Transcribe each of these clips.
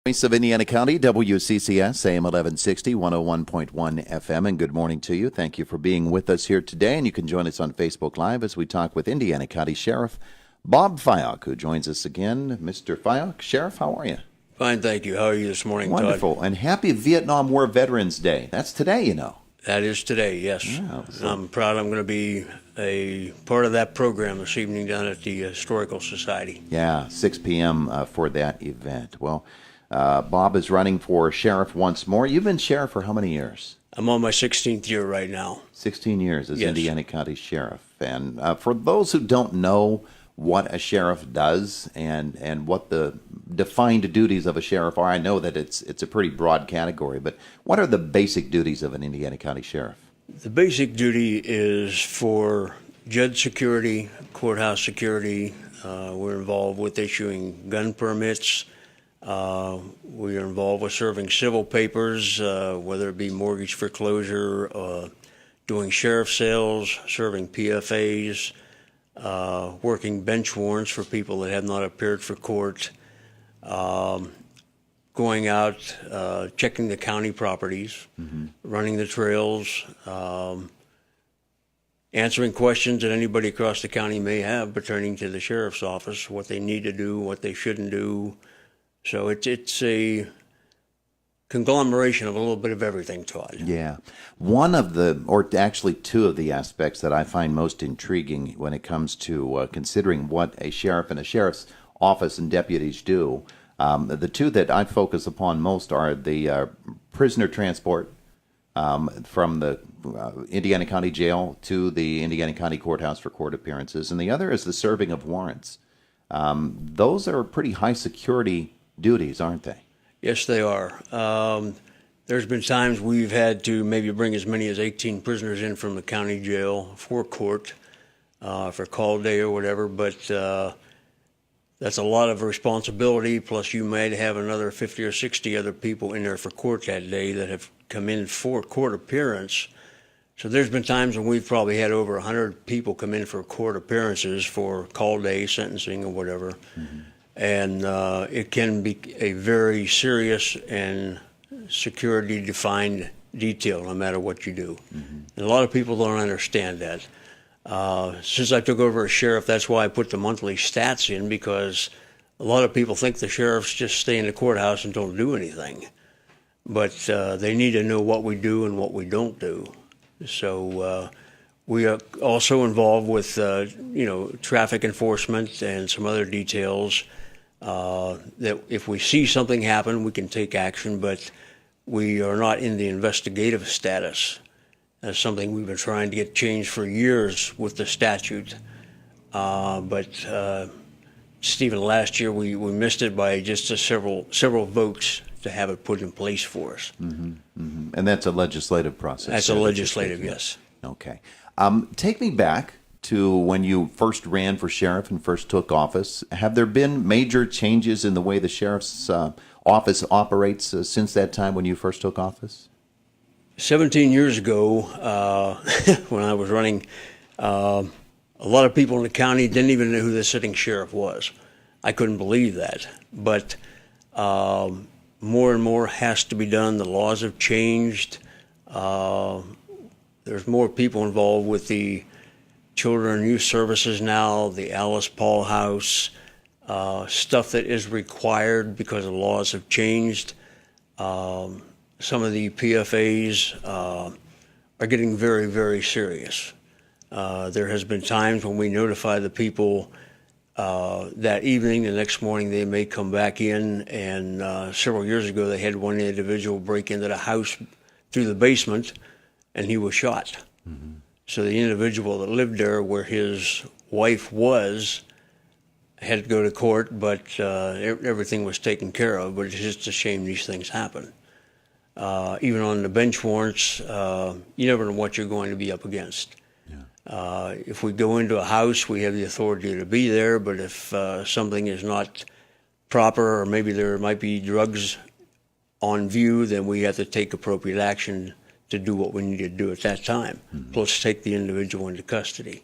Voice of Indiana County, WCCS, AM 1160, 101.1 FM, and good morning to you. Thank you for being with us here today, and you can join us on Facebook Live as we talk with Indiana County Sheriff Bob Fyock, who joins us again. Mr. Fyock, Sheriff, how are you? Fine, thank you. How are you this morning, Wonderful, Todd? And happy Vietnam War Veterans Day. That's today, you know. That is today, yes. Yeah, I'm proud I'm going to be a part of that program this evening down at the Historical Society. Yeah, 6 p.m. For that event. Well, Bob is running for sheriff once more. You've been sheriff for how many years? I'm on my 16th year right now. 16 years as Yes. Indiana County Sheriff. And for those who don't know what a sheriff does and what the defined duties of a sheriff are, I know that it's a pretty broad category, but what are the basic duties of an Indiana County Sheriff? The basic duty is for judge security, courthouse security. We're involved with issuing gun permits. We are involved with serving civil papers, whether it be mortgage foreclosure, doing sheriff sales, serving PFAs, working bench warrants for people that have not appeared for court, going out, checking the county properties, running the trails, answering questions that anybody across the county may have pertaining to the sheriff's office, what they need to do, what they shouldn't do. So it's a conglomeration of a little bit of everything, Todd. Yeah. One of the, or actually two of the aspects that I find most intriguing when it comes to considering what a sheriff and a sheriff's office and deputies do, the two that I focus upon most are the prisoner transport from the Indiana County Jail to the Indiana County Courthouse for court appearances, and the other is the serving of warrants. Those are pretty high security duties, aren't they? Yes, they are. There's been times we've had to maybe bring as many as 18 prisoners in from the county jail for court, for call day or whatever, but that's a lot of responsibility, plus you might have another 50 or 60 other people in there for court that day that have come in for court appearance. So there's been times when we've probably had over 100 people come in for court appearances for call day, sentencing, or whatever. Mm-hmm. And it can be a very serious and security-defined detail, no matter what you do. Mm-hmm. And a lot of people don't understand that. Since I took over as sheriff, that's why I put the monthly stats in, because a lot of people think the sheriffs just stay in the courthouse and don't do anything. But they need to know what we do and what we don't do. So we are also involved with, traffic enforcement and some other details. That if we see something happen, we can take action, but we are not in the investigative status. That's something we've been trying to get changed for years with the statute. But Stephen, last year we missed it by just several votes to have it put in place for us. Mm-hmm, mm-hmm. And that's a legislative process. That's a legislative, yes. Okay. Take me back to when you first ran for sheriff and first took office. Have there been major changes in the way the sheriff's office operates since that time when you first took office? 17 years ago, when I was running, a lot of people in the county didn't even know who the sitting sheriff was. I couldn't believe that. But more and more has to be done. The laws have changed. There's more people involved with the Children and Youth Services now, the Alice Paul House, stuff that is required because the laws have changed. Some of the PFAs are getting very, very serious. There has been times when we notify the people that evening, the next morning they may come back in, and several years ago they had one individual break into the house through the basement and he was shot. Mm-hmm. So the individual that lived there where his wife was had to go to court, but everything was taken care of. But it's just a shame these things happen. Even on the bench warrants, you never know what you're going to be up against. Yeah. If we go into a house, we have the authority to be there, but if something is not proper, or maybe there might be drugs on view, then we have to take appropriate action to do what we need to do at that time, plus take the individual into custody.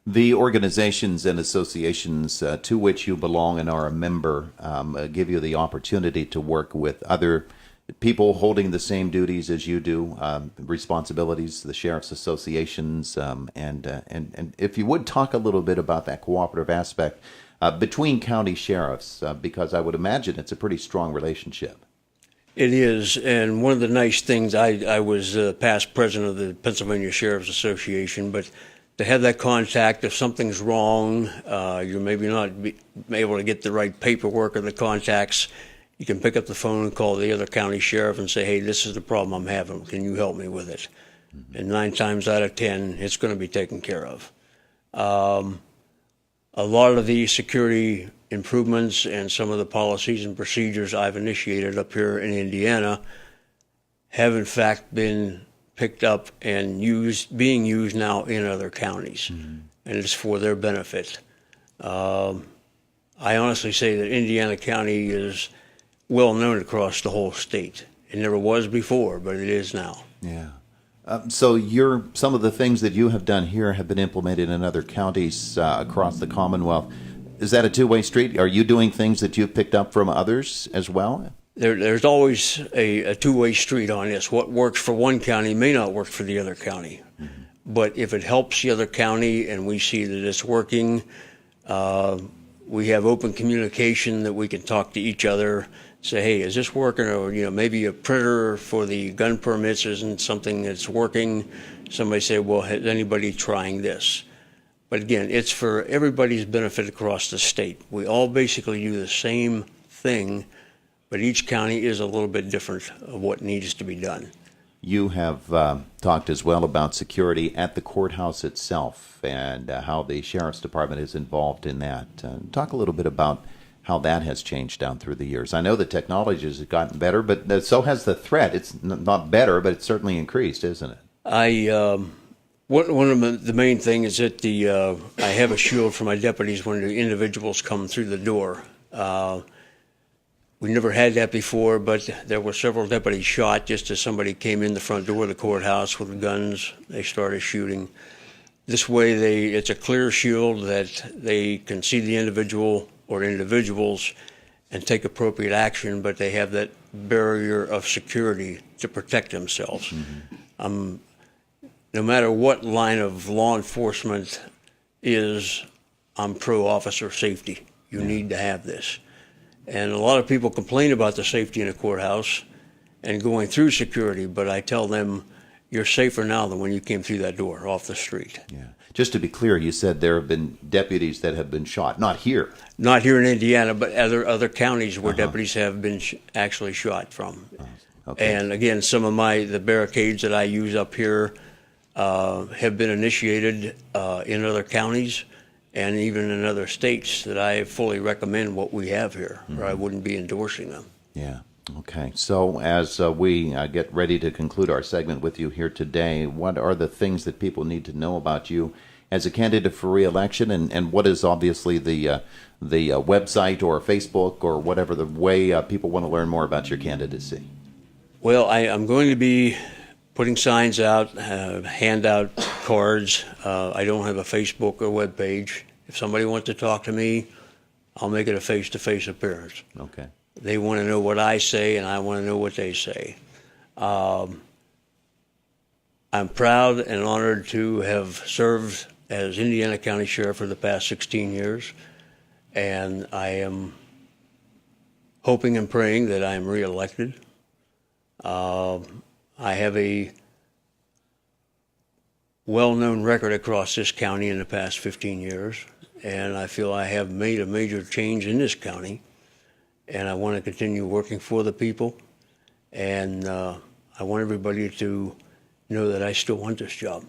The organizations and associations to which you belong and are a member give you the opportunity to work with other people holding the same duties as you do, responsibilities, the sheriff's associations, and if you would talk a little bit about that cooperative aspect between county sheriffs, because I would imagine it's a pretty strong relationship. It is, and one of the nice things, I was past president of the Pennsylvania Sheriff's Association, but to have that contact, if something's wrong, you're maybe not able to get the right paperwork or the contacts, you can pick up the phone and call the other county sheriff and say, hey, this is the problem I'm having. Can you help me with it? Mm-hmm. And 9 times out of 10, it's going to be taken care of. A lot of the security improvements and some of the policies and procedures I've initiated up here in Indiana have in fact been picked up and being used now in other counties, mm-hmm. and it's for their benefit. I honestly say that Indiana County is well known across the whole state. It never was before, but it is now. Yeah. So some of the things that you have done here have been implemented in other counties across the Commonwealth. Is that a two-way street? Are you doing things that you've picked up from others as well? There's always a two-way street on this. What works for one county may not work for the other county. Mm-hmm. But if it helps the other county and we see that it's working, we have open communication that we can talk to each other, say, hey, is this working? Or, maybe a printer for the gun permits isn't something that's working. Somebody say, well, is anybody trying this? But again, it's for everybody's benefit across the state. We all basically do the same thing, but each county is a little bit different of what needs to be done. You have talked as well about security at the courthouse itself and how the Sheriff's Department is involved in that. Talk a little bit about how that has changed down through the years. I know the technology has gotten better, but so has the threat. It's not better, but it's certainly increased, isn't it? One of the main thing is that I have a shield for my deputies when the individuals come through the door. We never had that before, but there were several deputies shot just as somebody came in the front door of the courthouse with guns. They started shooting. This way, it's a clear shield that they can see the individual or individuals and take appropriate action, but they have that barrier of security to protect themselves. Mm-hmm. No matter what line of law enforcement is, I'm pro-officer safety. You need to have this. And a lot of people complain about the safety in the courthouse and going through security, but I tell them, you're safer now than when you came through that door off the street. Yeah. Just to be clear, you said there have been deputies that have been shot. Not here. Not here in Indiana, but other counties where deputies have been actually shot from. Okay. And again, some of the barricades that I use up here have been initiated in other counties and even in other states that I fully recommend what we have here, or I wouldn't be endorsing them. Yeah. Okay. So as we get ready to conclude our segment with you here today, what are the things that people need to know about you as a candidate for re-election, and what is obviously the website or Facebook or whatever the way people want to learn more about your candidacy? Well, I'm going to be putting signs out, hand out cards. I don't have a Facebook or web page. If somebody wants to talk to me, I'll make it a face-to-face appearance. Okay. They want to know what I say, and I want to know what they say. I'm proud and honored to have served as Indiana County Sheriff for the past 16 years, and I am hoping and praying that I am reelected. I have a well-known record across this county in the past 15 years, and I feel I have made a major change in this county, and I want to continue working for the people, and I want everybody to know that I still want this job.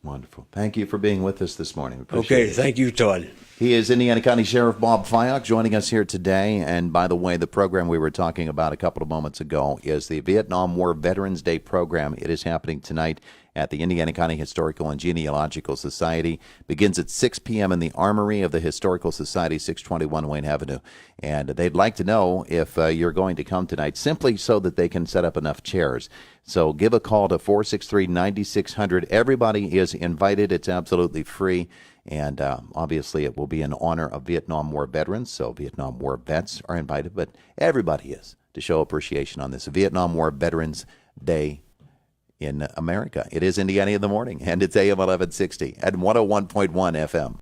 Wonderful. Thank you for being with us this morning. Okay, thank you, Todd. He is Indiana County Sheriff Bob Fyock joining us here today. And by the way, the program we were talking about a couple of moments ago is the Vietnam War Veterans Day program. It is happening tonight at the Indiana County Historical and Genealogical Society. Begins at 6 p.m. in the Armory of the Historical Society, 621 Wayne Avenue. And they'd like to know if you're going to come tonight, simply so that they can set up enough chairs. So give a call to 463-9600. Everybody is invited. It's absolutely free. And obviously, it will be in honor of Vietnam War veterans. So Vietnam War vets are invited, but everybody is, to show appreciation on this Vietnam War Veterans Day in America. It is Indiana in the Morning, and it's AM 1160 at 101.1 FM.